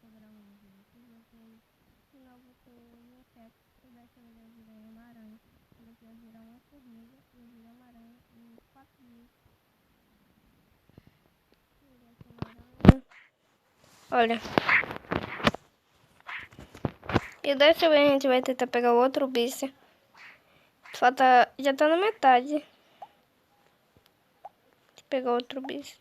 tô gravando um vídeo com vocês. Afinal, eu tô no teto. E dessa vez eu virei uma aranha. Eu ia virar uma formiga. Eu virei uma aranha em 4 dias. Virei aqui uma aranha. Olha. E dessa vez a gente vai tentar pegar o outro bicho. Falta. Já tá na metade. De pegar outro bicho.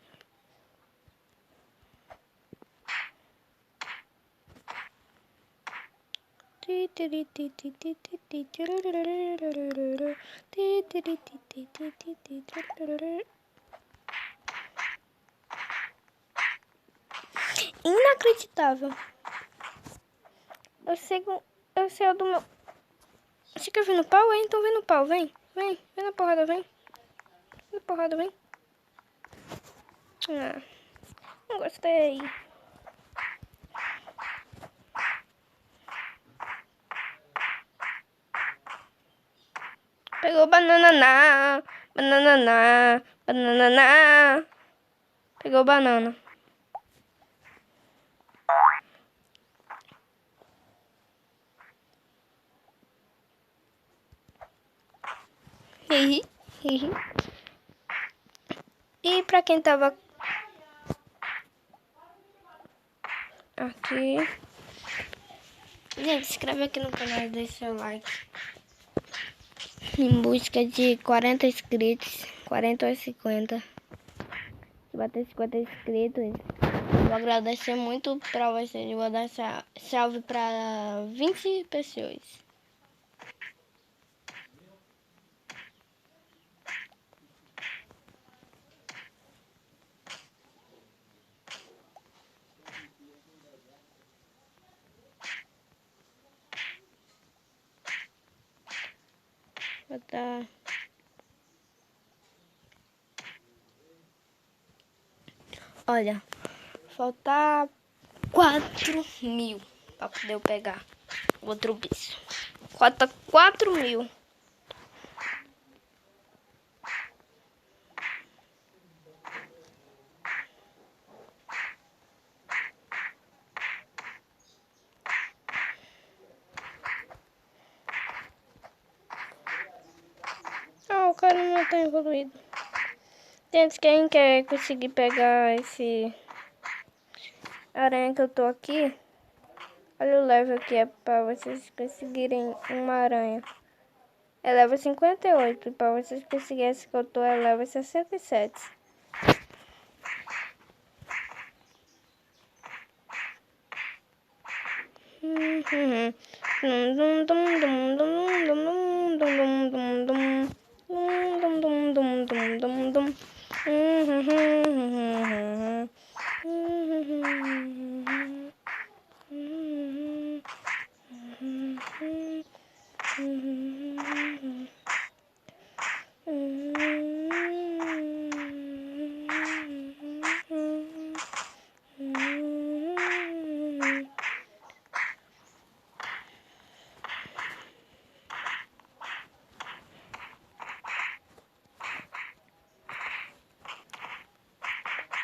Inacreditável. Eu sei o do meu. Você quer vir no pau, hein? Então vem no pau, vem. Vem na porrada, vem. Vem na porrada, vem. Ah, não gostei. Pegou banana, banana, banana. Pegou banana. Hihi, hihi. E pra quem tava aqui, gente, se inscreve aqui no canal e deixa seu like. Em busca de 40 inscritos, 40 ou 50. Se bater 50 inscritos, eu vou agradecer muito pra vocês. Eu vou dar salve pra 20 pessoas. Botar... Olha, faltar 4.000 pra poder eu pegar outro bicho. Falta 4.000. Ah, o cara não tá evoluído. Gente, quem quer conseguir pegar esse aranha que eu tô aqui, olha o level que é pra vocês conseguirem uma aranha. É level 58. E pra vocês conseguirem esse que eu tô, é level 67.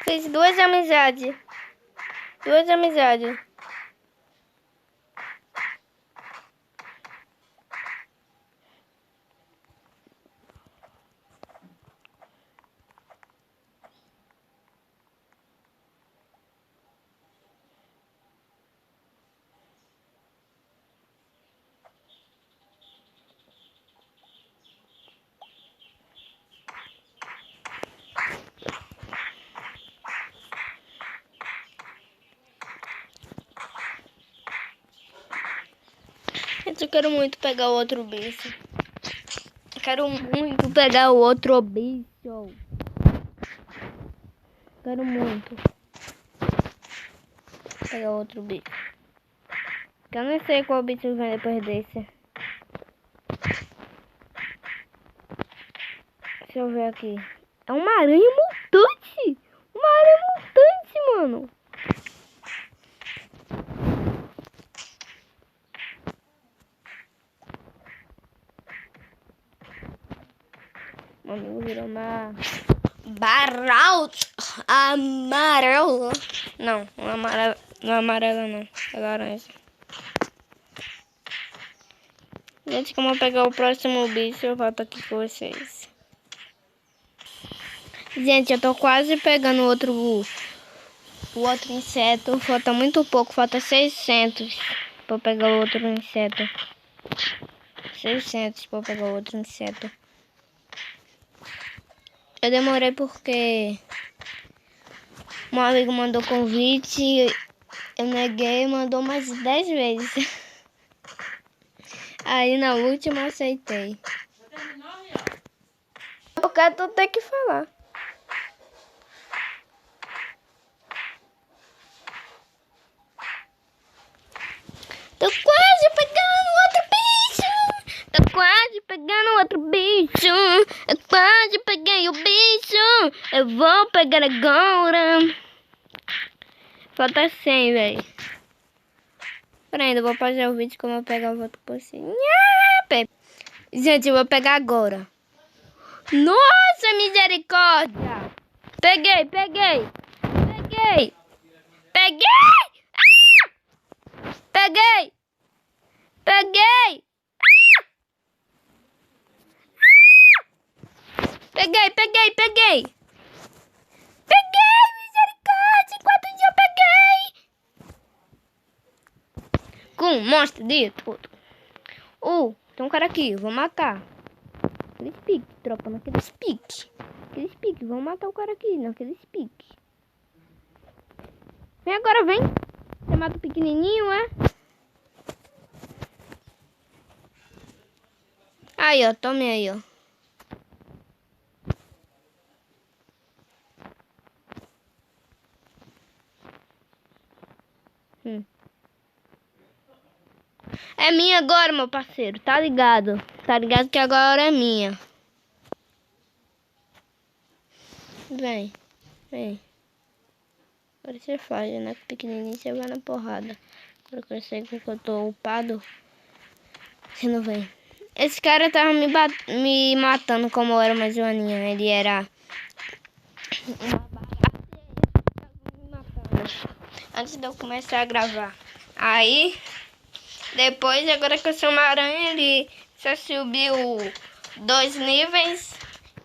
Fiz 2 amizades. 2 amizades. Eu quero muito pegar o outro bicho. Quero muito pegar o outro bicho. Quero muito pegar o outro bicho. Eu não sei qual bicho vem depois desse. Deixa eu ver aqui. É uma aranha mutante. Uma aranha mutante, mano. Meu amigo virou uma Baralt. Amarelo. Não, não é amarelo. Não é amarelo não. É laranja. Gente, como eu pegar o próximo bicho, eu volto aqui com vocês. Gente, eu tô quase pegando o outro inseto. Falta muito pouco, falta 600 pra pegar o outro inseto. 600 pra pegar o outro inseto. Eu demorei porque um amigo mandou convite, eu neguei e mandou mais 10 vezes. Aí na última eu aceitei. Eu quero tu ter que falar. Tô quase pegando outro bicho. Tô quase pegando outro bicho. Eu quase peguei o bicho. Eu vou pegar agora. Falta 100, velho. Peraí, ainda vou fazer o vídeo como eu pegar o outro pocinho. Gente, eu vou pegar agora. Nossa, misericórdia. Peguei. Peguei. Peguei. Peguei. Peguei. Peguei. Peguei, misericórdia. Enquanto eu peguei. Com um monstro de tudo. Tem um cara aqui, eu vou matar. Aqueles piques, tropa, naqueles piques. Aqueles piques, vamos matar o cara aqui, naqueles piques. Vem agora, vem. Você mata o pequenininho, é? Aí, ó, tome aí, ó. É minha agora, meu parceiro, tá ligado? Tá ligado que agora é minha. Vem. Agora você faz, né? Pequenininho você vai na porrada. Agora que eu sei que eu tô upado, você não vem. Esse cara tava me matando como eu era uma joaninha. Ele era uma barata e ele tava me matando antes de eu começar a gravar. Aí, depois, agora que eu sou uma aranha, ele só subiu 2 níveis.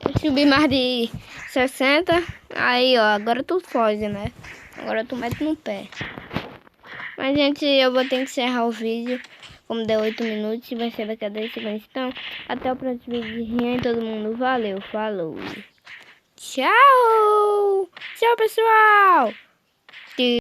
Eu subi mais de 60. Aí, ó, agora tu foge, né? Agora tu mete no pé. Mas, gente, eu vou ter que encerrar o vídeo. Como deu 8 minutos, vai ser daqui a 10 segundos. Então, até o próximo vídeo. E todo mundo, valeu, falou. Tchau! Tchau, pessoal!